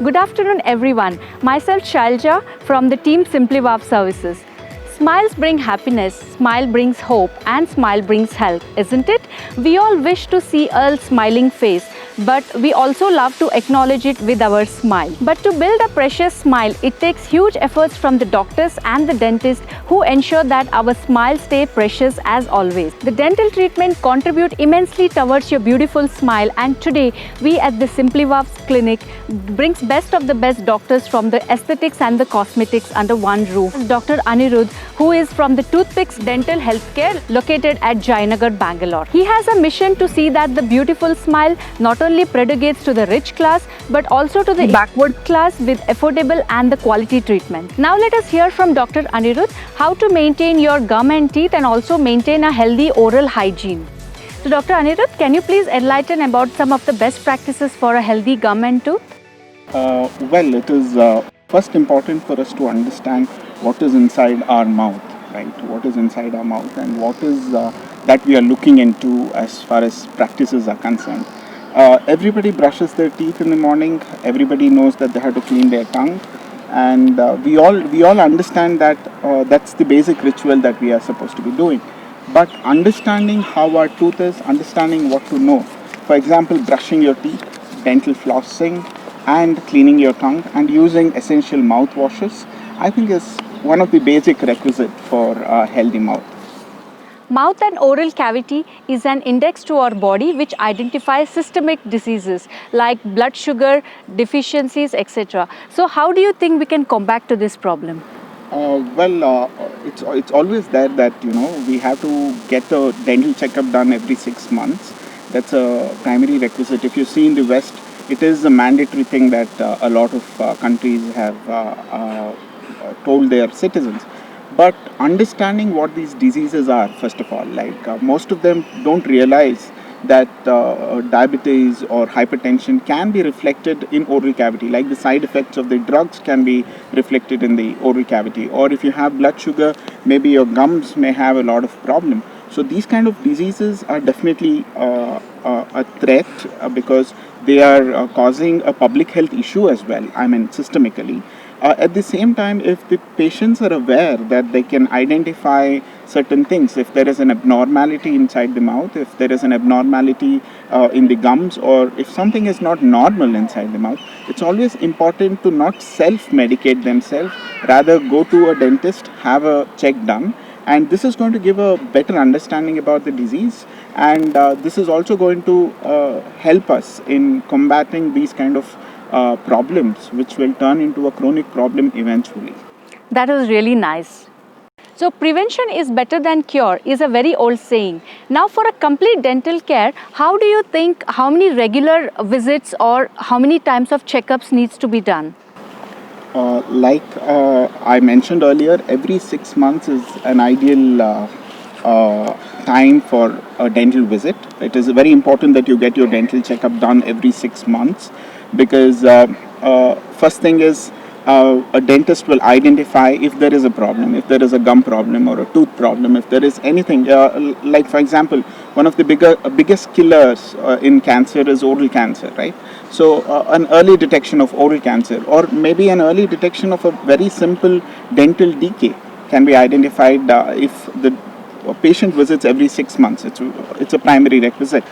Good afternoon everyone. Myself Shailja from the team Simpliwow services. Smiles bring happiness, smile brings hope and smile brings health, isn't it? We all wish to see a smiling face, but we also love to acknowledge it with our smile. But to build a precious smile, it takes huge efforts from the doctors and the dentist who ensure that our smile stay precious as always. The dental treatment contribute immensely towards your beautiful smile, and today we at the Simpliwow clinic brings best of the best doctors from the aesthetics and the cosmetics under one roof. Dr. Aniruddha, who is from the Toothpicks Dental Healthcare located at Jayanagar, Bangalore. He has a mission to see that the beautiful smile not only propagates to the rich class but also to the backward class with affordable and the quality treatment. Now let us hear from Dr. Aniruddha how to maintain your gum and teeth and also maintain a healthy oral hygiene. So Dr. Aniruddha, can you please enlighten about some of the best practices for a healthy gum and tooth? Well, it is first important for us to understand what is inside our mouth, right? What is inside our mouth and what is that we are looking into as far as practices are concerned. Everybody brushes their teeth in the morning. Everybody knows that they have to clean their tongue, and we all understand that that's the basic ritual that we are supposed to be doing. But understanding how our tooth is, understanding what to know. For example, brushing your teeth, dental flossing, and cleaning your tongue, and using essential mouthwashes, I think is one of the basic requisites for a healthy mouth. Mouth and oral cavity is an index to our body which identifies systemic diseases like blood sugar deficiencies, etc. So how do you think we can combat to this problem? It's always there that we have to get a dental checkup done every 6 months. That's a primary requisite. If you see in the West, it is a mandatory thing that a lot of countries have told their citizens. But understanding what these diseases are, first of all, like most of them don't realize that diabetes or hypertension can be reflected in oral cavity, like the side effects of the drugs can be reflected in the oral cavity. Or if you have blood sugar, maybe your gums may have a lot of problem. So these kind of diseases are definitely a threat because they are causing a public health issue as well, I mean systemically. At the same time, if the patients are aware that they can identify certain things, if there is an abnormality inside the mouth, if there is an abnormality in the gums, or if something is not normal inside the mouth, it's always important to not self-medicate themselves, rather go to a dentist, have a check done. And this is going to give a better understanding about the disease, and this is also going to help us in combating these kind of problems, which will turn into a chronic problem eventually. That was really nice. So prevention is better than cure is a very old saying. Now for a complete dental care, how do you think how many regular visits or how many times of checkups needs to be done? Like I mentioned earlier, every 6 months is an ideal time for a dental visit. It is very important that you get your dental checkup done every 6 months, because first thing is a dentist will identify if there is a problem, if there is a gum problem or a tooth problem, if there is anything. Like for example, one of the biggest killers in cancer is oral cancer, right? So an early detection of oral cancer, or maybe an early detection of a very simple dental decay, can be identified if the patient visits every 6 months. It's a primary requisite.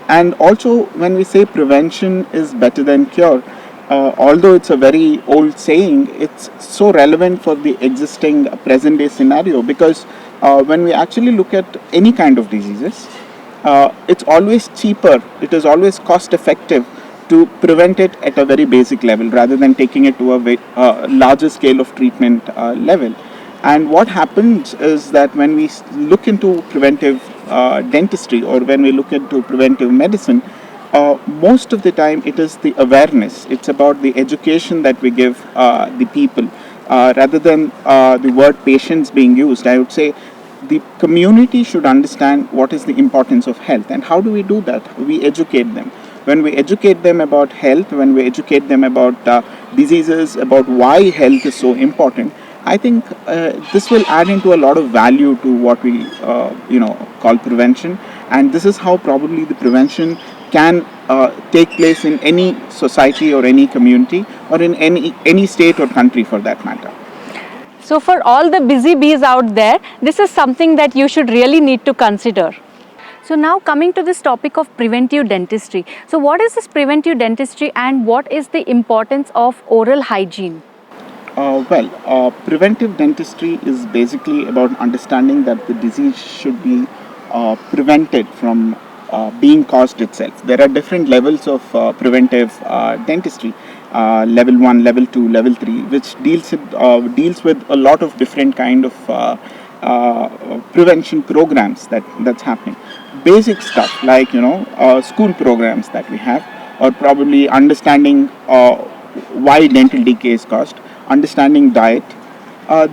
And also, when we say prevention is better than cure, although it's a very old saying, it's so relevant for the existing present day scenario, because when we actually look at any kind of diseases, it's always cheaper, it is always cost effective to prevent it at a very basic level rather than taking it to a larger scale of treatment level. And what happens is that when we look into preventive dentistry, or when we look into preventive medicine, most of the time it is the awareness. It's about the education that we give the people, rather than the word patients being used. I would say the community should understand what is the importance of health, and how do we do that? We educate them. When we educate them about health, when we educate them about diseases, about why health is so important, I think this will add into a lot of value to what we call prevention, and this is how probably the prevention can take place in any society or any community or in any state or country for that matter. So for all the busy bees out there, this is something that you should really need to consider. So now coming to this topic of preventive dentistry. So what is this preventive dentistry and what is the importance of oral hygiene? Preventive dentistry is basically about understanding that the disease should be prevented from being caused itself. There are different levels of preventive dentistry, level 1, level 2, level 3, which deals with a lot of different kind of prevention programs that's happening. Basic stuff like school programs that we have, or probably understanding why dental decay is caused, understanding diet.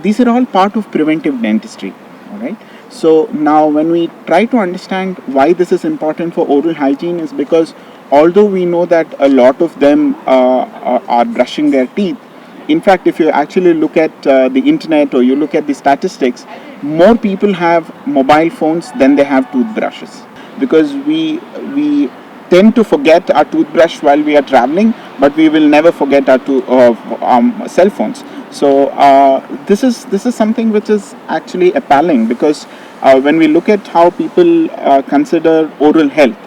These are all part of preventive dentistry. All right. So now when we try to understand why this is important for oral hygiene is because although we know that a lot of them are brushing their teeth, in fact, if you actually look at the internet or you look at the statistics, more people have mobile phones than they have toothbrushes, because we tend to forget our toothbrush while we are traveling, but we will never forget our cell phones. So this is something which is actually appalling, because when we look at how people consider oral health,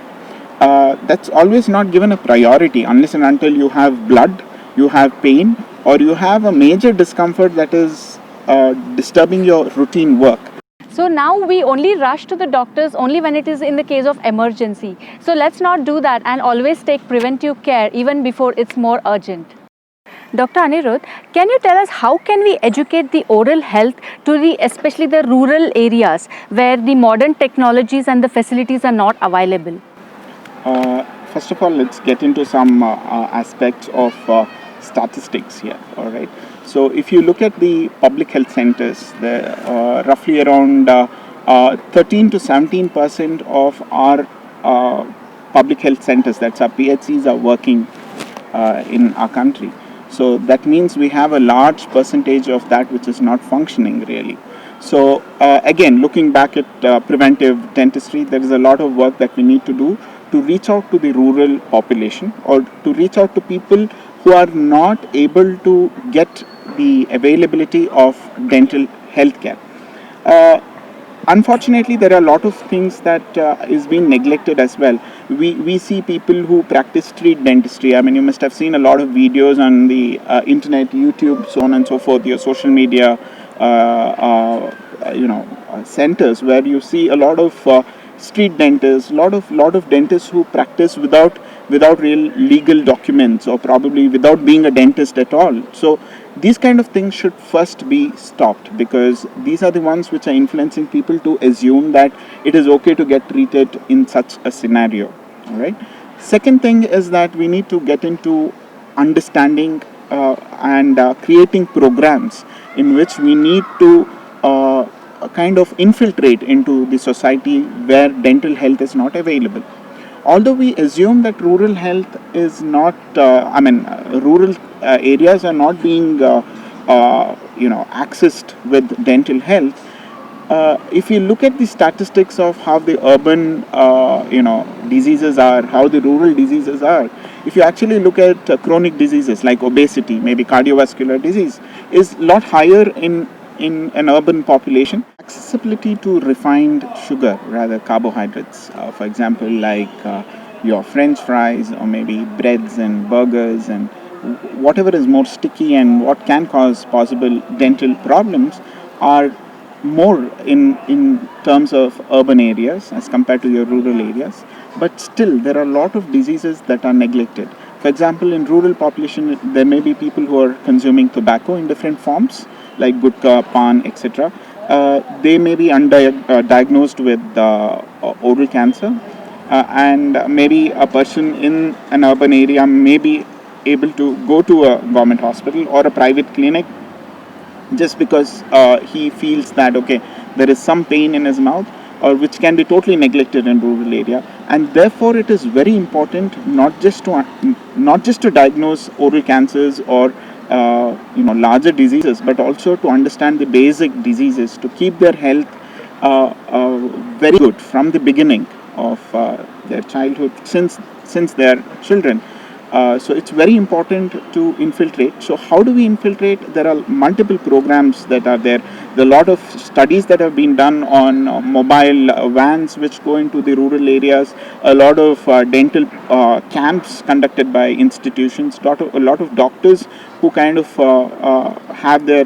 that's always not given a priority unless and until you have blood, you have pain, or you have a major discomfort that is disturbing your routine work. So now we only rush to the doctors only when it is in the case of emergency. So let's not do that and always take preventive care even before it's more urgent. Dr. Aniruddha, can you tell us how can we educate the oral health to especially the rural areas where the modern technologies and the facilities are not available? First of all, let's get into some aspects of statistics here. All right. So if you look at the public health centers, roughly around 13 to 17% of our public health centers, that's our PHCs, are working in our country. So that means we have a large percentage of that which is not functioning really. So again, looking back at preventive dentistry, there is a lot of work that we need to do to reach out to the rural population, or to reach out to people who are not able to get the availability of dental healthcare. Unfortunately, there are a lot of things that is being neglected as well. We see people who practice street dentistry. I mean, you must have seen a lot of videos on the internet, YouTube, so on and so forth, your social media, centers, where you see a lot of street dentists, lot of dentists who practice without real legal documents, or probably without being a dentist at all. So these kind of things should first be stopped, because these are the ones which are influencing people to assume that it is okay to get treated in such a scenario. All right. Second thing is that we need to get into understanding and creating programs in which we need to kind of infiltrate into the society where dental health is not available. Although we assume that rural health is not, rural areas are not being, accessed with dental health. If you look at the statistics of how the urban, diseases are, how the rural diseases are, if you actually look at chronic diseases like obesity, maybe cardiovascular disease, is a lot higher in an urban population. Accessibility to refined sugar, rather carbohydrates, for example, like your French fries, or maybe breads and burgers, and whatever is more sticky and what can cause possible dental problems, are more in terms of urban areas as compared to your rural areas. But still, there are a lot of diseases that are neglected. For example, in rural population, there may be people who are consuming tobacco in different forms, like gutka, pan, etc. They may be diagnosed with oral cancer, and maybe a person in an urban area may be able to go to a government hospital or a private clinic just because he feels that okay, there is some pain in his mouth, or which can be totally neglected in rural area. And therefore it is very important not just to diagnose oral cancers or larger diseases, but also to understand the basic diseases to keep their health very good from the beginning of their childhood, since they are children. So it's very important to infiltrate. So how do we infiltrate? There are multiple programs that are there. There are a lot of studies that have been done on mobile vans which go into the rural areas. A lot of dental camps conducted by institutions. A lot of doctors who kind of have their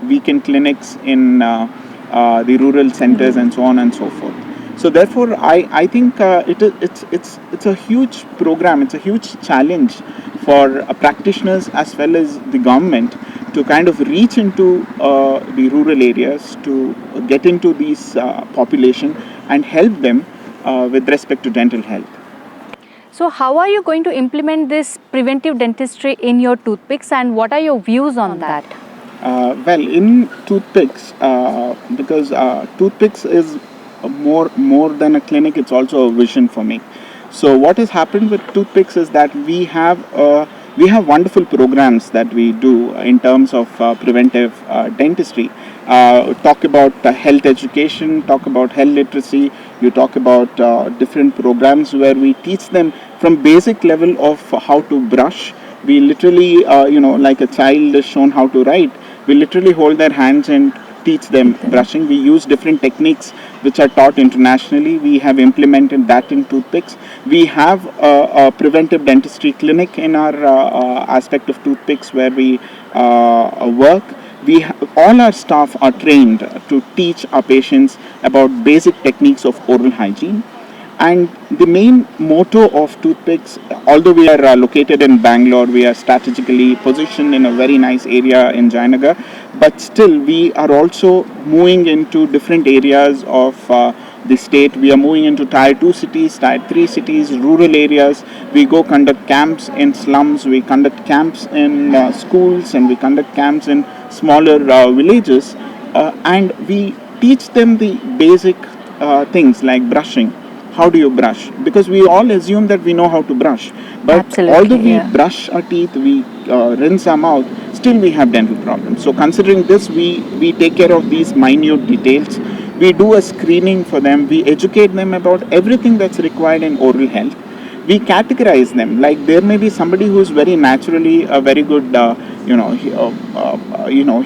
weekend clinics in the rural centers and so on and so forth. So therefore, I think it's a huge program. It's a huge challenge for practitioners as well as the government to kind of reach into the rural areas, to get into these population and help them with respect to dental health. So how are you going to implement this preventive dentistry in your Toothpicks, and what are your views on that? Well, in Toothpicks, because Toothpicks is more than a clinic, it's also a vision for me. So what has happened with Toothpicks is that we have wonderful programs that we do in terms of preventive dentistry. Talk about health education, talk about health literacy. You talk about different programs where we teach them from basic level of how to brush. We literally, like a child is shown how to write, we literally hold their hands and teach them brushing. We use different techniques which are taught internationally. We have implemented that in Toothpicks. We have a preventive dentistry clinic in our aspect of Toothpicks where we work. All our staff are trained to teach our patients about basic techniques of oral hygiene. And the main motto of Toothpicks, although we are located in Bangalore, we are strategically positioned in a very nice area in Jayanagar, but still we are also moving into different areas of the state. We are moving into Tier 2 cities, Tier 3 cities, rural areas. We go conduct camps in slums, we conduct camps in schools, and we conduct camps in smaller villages. And we teach them the basic things like brushing. How do you brush? Because we all assume that we know how to brush, but Absolutely, although we brush our teeth, we rinse our mouth, still we have dental problems. So considering this, we take care of these minute details. We do a screening for them. We educate them about everything that's required in oral health. We categorize them. Like there may be somebody who's very naturally a very good,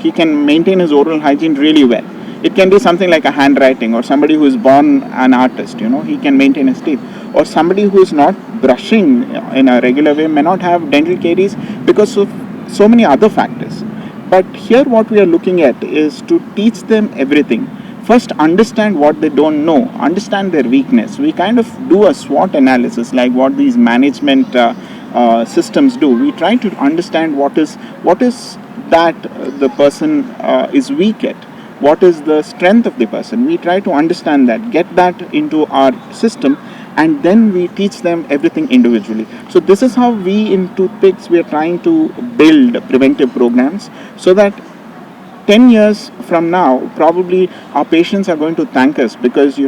he can maintain his oral hygiene really well. It can be something like a handwriting, or somebody who is born an artist, he can maintain his teeth. Or somebody who is not brushing in a regular way may not have dental caries because of so many other factors. But here what we are looking at is to teach them everything. First, understand what they don't know, understand their weakness. We kind of do a SWOT analysis like what these management systems do. We try to understand what is that the person is weak at. What is the strength of the person? We try to understand that, get that into our system, and then we teach them everything individually. So this is how we in Toothpicks, we are trying to build preventive programs so that 10 years from now, probably our patients are going to thank us because,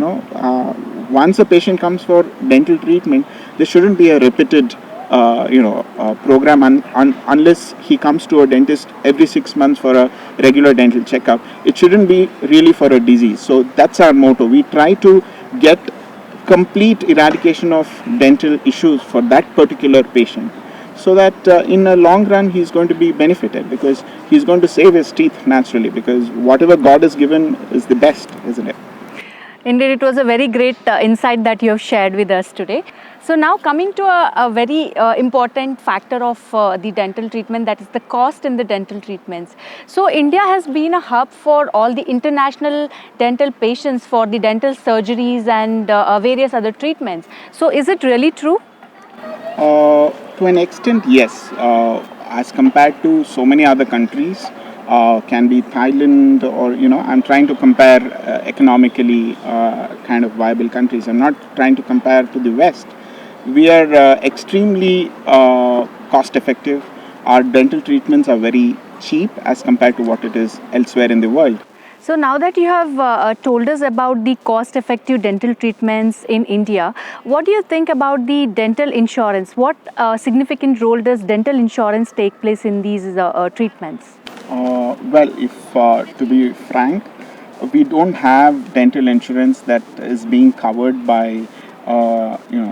once a patient comes for dental treatment, there shouldn't be a repeated program unless he comes to a dentist every 6 months for a regular dental checkup. It shouldn't be really for a disease. So that's our motto. We try to get complete eradication of dental issues for that particular patient, so that in the long run he's going to be benefited because he's going to save his teeth naturally, because whatever God has given is the best, isn't it? Indeed, it was a very great insight that you have shared with us today. So now coming to a very important factor of the dental treatment, that is the cost in the dental treatments. So India has been a hub for all the international dental patients for the dental surgeries and various other treatments. So is it really true? To an extent, yes. As compared to so many other countries, can be Thailand, or I'm trying to compare economically kind of viable countries. I'm not trying to compare to the West. We are extremely cost effective. Our dental treatments are very cheap as compared to what it is elsewhere in the world. So now that you have told us about the cost-effective dental treatments in India, what do you think about the dental insurance? What significant role does dental insurance take place in these treatments? Well, if to be frank, we don't have dental insurance that is being covered by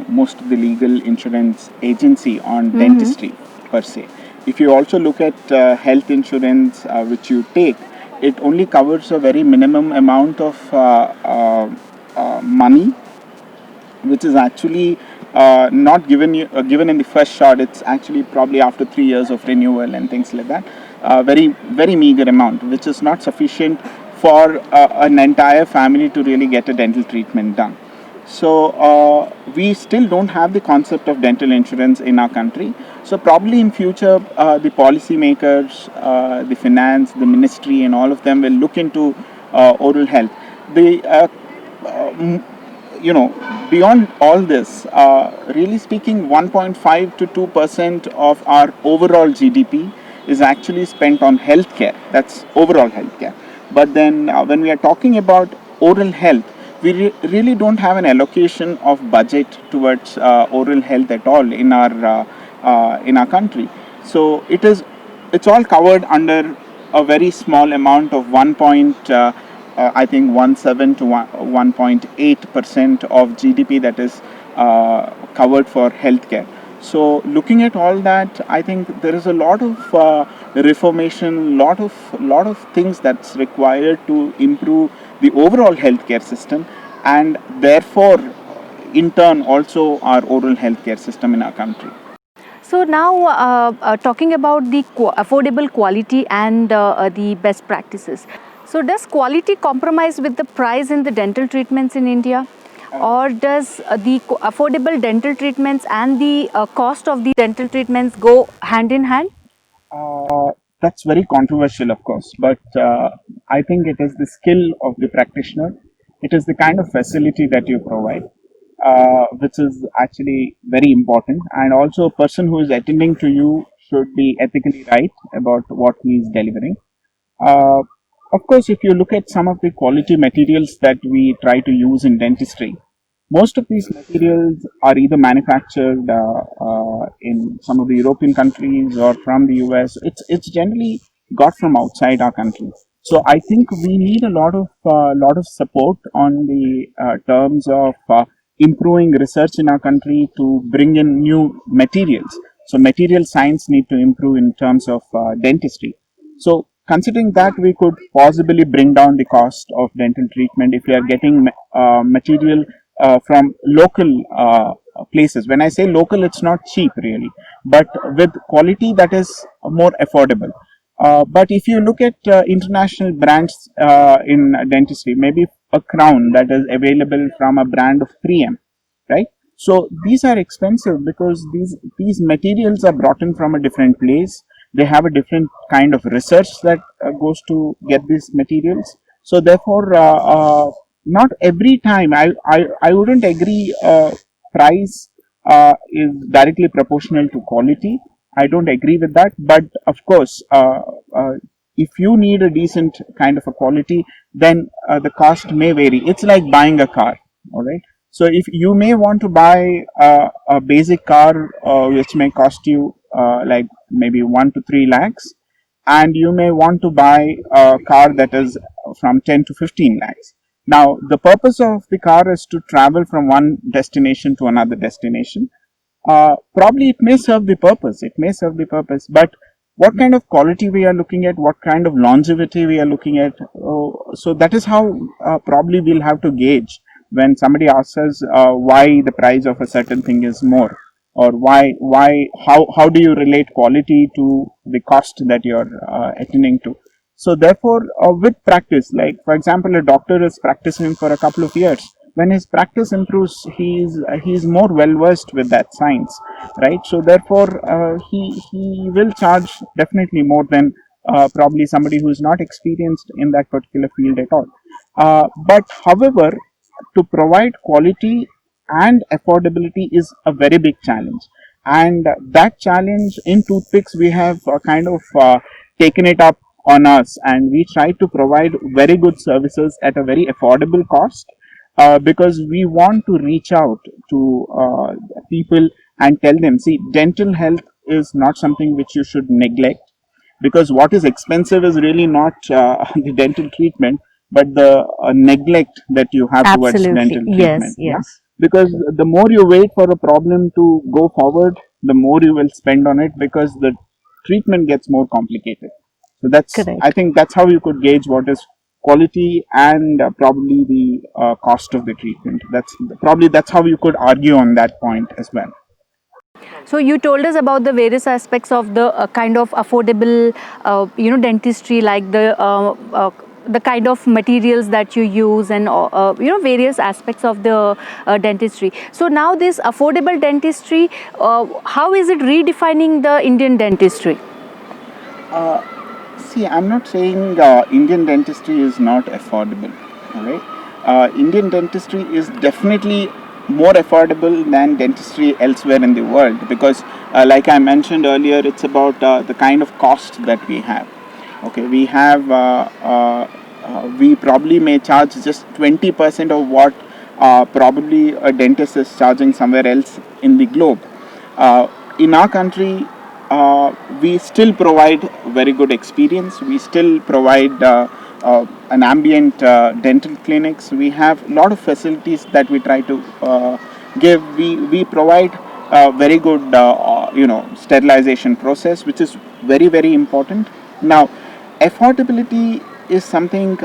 most of the legal insurance agency on dentistry per se. If you also look at health insurance which you take, it only covers a very minimum amount of money, which is actually not given in the first shot. It's actually probably after 3 years of renewal and things like that. Very meager amount, which is not sufficient for an entire family to really get a dental treatment done. So we still don't have the concept of dental insurance in our country. So probably in future, the policymakers, the finance, the ministry, and all of them will look into oral health. The beyond all this, really speaking, 1.5 to 2% of our overall GDP is actually spent on healthcare. That's overall healthcare. But then when we are talking about oral health, we really don't have an allocation of budget towards oral health at all in our country. So it's all covered under a very small amount of I think 1.7 to 1.8% of GDP that is covered for healthcare. So looking at all that, I think there is a lot of reformation, lot of things that's required to improve the overall healthcare system, and therefore, in turn, also our oral healthcare system in our country. So now talking about the affordable quality and the best practices. So does quality compromise with the price in the dental treatments in India? Or does the affordable dental treatments and the cost of the dental treatments go hand in hand? That's very controversial, of course, but I think it is the skill of the practitioner. It is the kind of facility that you provide, which is actually very important. And also, a person who is attending to you should be ethically right about what he is delivering. Uh, of course, if you look at some of the quality materials that we try to use in dentistry, most of these materials are either manufactured in some of the European countries or from the US. It's generally got from outside our country. So I think we need a lot of support on the terms of improving research in our country to bring in new materials. So material science need to improve in terms of dentistry. So considering that, we could possibly bring down the cost of dental treatment if we are getting material from local places. When I say local, it's not cheap really, but with quality that is more affordable. But if you look at international brands in dentistry, maybe a crown that is available from a brand of 3M, right? So these are expensive because these materials are brought in from a different place. They have a different kind of research that goes to get these materials. So therefore, not every time I wouldn't agree price is directly proportional to quality. I don't agree with that. But of course, if you need a decent kind of a quality, then the cost may vary. It's like buying a car, all right? So if you may want to buy a basic car which may cost you like maybe 1 to 3 lakhs, and you may want to buy a car that is from 10 to 15 lakhs. Now, the purpose of the car is to travel from one destination to another destination. Probably it may serve the purpose, it may serve the purpose, but what kind of quality we are looking at, what kind of longevity we are looking at, so that is how probably we'll have to gauge when somebody asks us why the price of a certain thing is more, or how do you relate quality to the cost that you're attending to. So therefore, with practice, like for example, a doctor is practicing for a couple of years. When his practice improves, he's more well versed with that science, right? So therefore, he will charge definitely more than probably somebody who is not experienced in that particular field at all. But however, to provide quality and affordability is a very big challenge, and that challenge in Toothpicks we have kind of taken it up on us, and we try to provide very good services at a very affordable cost, because we want to reach out to people and tell them, see, dental health is not something which you should neglect, because what is expensive is really not the dental treatment, but the neglect that you have towards Absolutely. dental Yes, treatment. Yeah, yes. because the more you wait for a problem to go forward, the more you will spend on it, because the treatment gets more complicated. So that's, I Correct. think that's how you could gauge what is quality and probably the cost of the treatment. That's how you could argue on that point as well. So you told us about the various aspects of the kind of affordable, dentistry, like the kind of materials that you use, and various aspects of the dentistry. So now this affordable dentistry, how is it redefining the Indian dentistry? See, I'm not saying Indian dentistry is not affordable. All right, Indian dentistry is definitely more affordable than dentistry elsewhere in the world, because, like I mentioned earlier, it's about the kind of cost that we have. Okay, we probably may charge just 20% of what probably a dentist is charging somewhere else in the globe. In our country, we still provide very good experience. We still provide an ambient dental clinics. We have a lot of facilities that we try to give. We provide very good sterilization process, which is very important. Now, affordability is something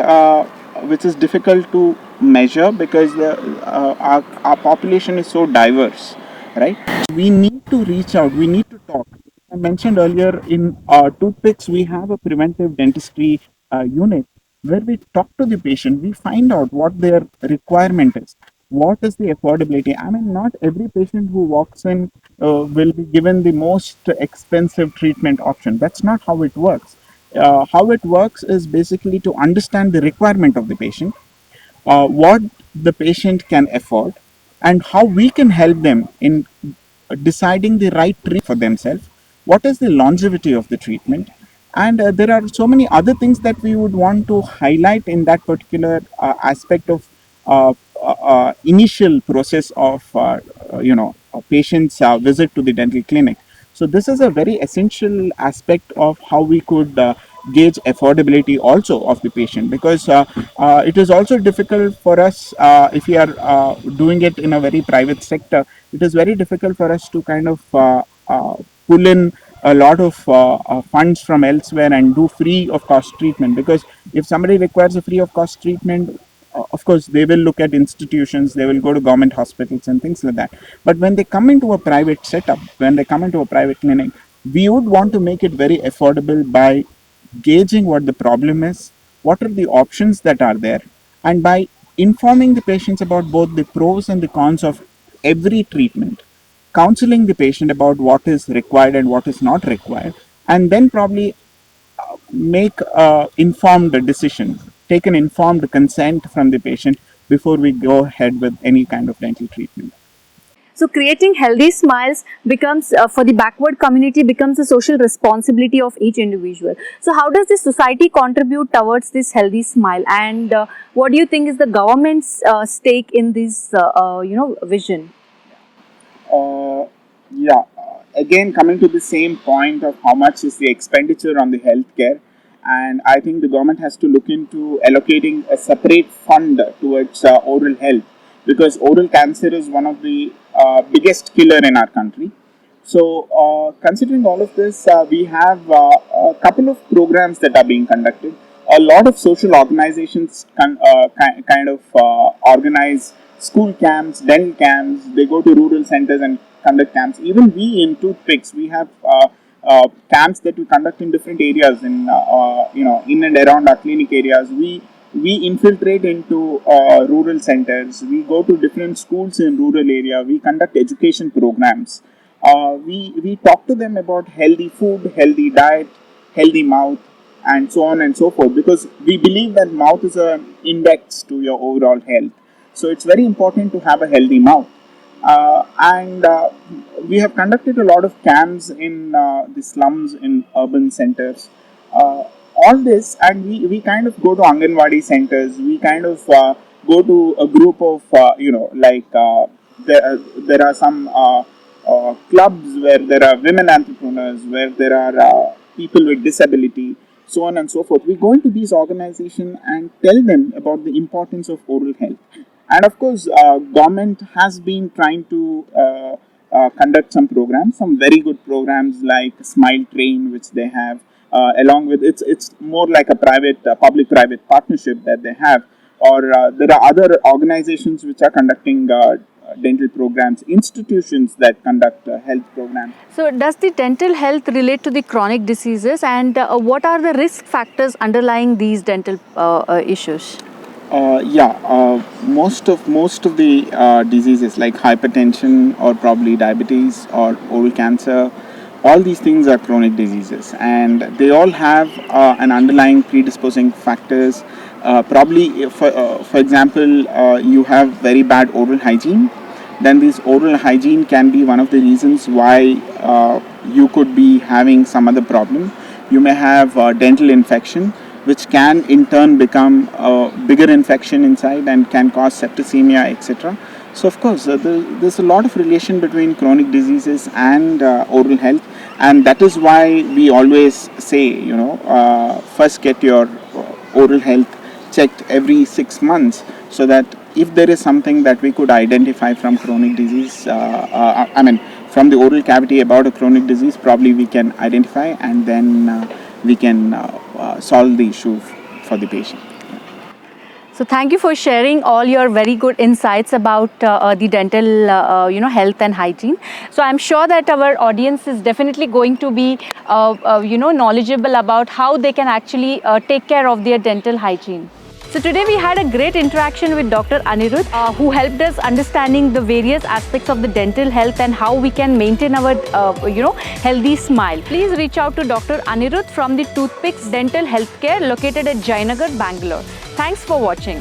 which is difficult to measure, because our population is so diverse, right? We need to reach out, we need to talk. I mentioned earlier, in Toothpicks, we have a preventive dentistry unit where we talk to the patient, we find out what their requirement is, what is the affordability. I mean, not every patient who walks in will be given the most expensive treatment option. That's not how it works. How it works is basically to understand the requirement of the patient, what the patient can afford, and how we can help them in deciding the right treatment for themselves, what is the longevity of the treatment, and there are so many other things that we would want to highlight in that particular aspect of initial process of a patient's visit to the dental clinic. So this is a very essential aspect of how we could gauge affordability also of the patient, because it is also difficult for us, if we are doing it in a very private sector, it is very difficult for us to kind of pull in a lot of funds from elsewhere and do free of cost treatment, because if somebody requires a free of cost treatment, of course they will look at institutions, they will go to government hospitals and things like that. But when they come into a private setup, when they come into a private clinic, we would want to make it very affordable by gauging what the problem is, what are the options that are there, and by informing the patients about both the pros and the cons of every treatment, counseling the patient about what is required and what is not required, and then probably make a informed decision, take an informed consent from the patient before we go ahead with any kind of dental treatment. So creating healthy smiles becomes, for the backward community, becomes a social responsibility of each individual. So how does the society contribute towards this healthy smile, and what do you think is the government's stake in this vision? Uh, yeah, again, coming to the same point of how much is the expenditure on the healthcare, and I think the government has to look into allocating a separate fund towards oral health, because oral cancer is one of the biggest killer in our country. So, considering all of this, we have a couple of programs that are being conducted. A lot of social organizations kind of organize school camps, dental camps. They go to rural centers and conduct camps. Even we in Toothpicks, we have camps that we conduct in different areas in in and around our clinic areas. We infiltrate into rural centers. We go to different schools in rural area. We conduct education programs. We talk to them about healthy food, healthy diet, healthy mouth, and so on and so forth, because we believe that mouth is an index to your overall health. So it's very important to have a healthy mouth. And we have conducted a lot of camps in the slums in urban centers. Uh, all this, and we kind of go to Anganwadi centers, we kind of go to a group of, there are some clubs where there are women entrepreneurs, where there are people with disability, so on and so forth. We go into these organizations and tell them about the importance of oral health. And of course, government has been trying to conduct some programs, some very good programs like Smile Train, which they have, along with it's more like a private, public-private partnership that they have. Or there are other organizations which are conducting dental programs, institutions that conduct health programs. So does the dental health relate to the chronic diseases, and what are the risk factors underlying these dental issues? Most of the diseases like hypertension or probably diabetes or oral cancer, all these things are chronic diseases, and they all have an underlying predisposing factors. For example, you have very bad oral hygiene. Then this oral hygiene can be one of the reasons why you could be having some other problem. You may have dental infection, which can in turn become a bigger infection inside and can cause septicemia, etc. So of course, there's a lot of relation between chronic diseases and oral health, and that is why we always say, first get your oral health checked every 6 months, so that if there is something that we could identify from chronic disease, from the oral cavity about a chronic disease, probably we can identify, and then we can solve the issue for the patient. So thank you for sharing all your very good insights about the dental, health and hygiene. So I'm sure that our audience is definitely going to be, knowledgeable about how they can actually take care of their dental hygiene. So today we had a great interaction with Dr. Aniruddha, who helped us understanding the various aspects of the dental health and how we can maintain our, healthy smile. Please reach out to Dr. Aniruddha from the Toothpicks Dental Healthcare located at Jayanagar, Bangalore. Thanks for watching.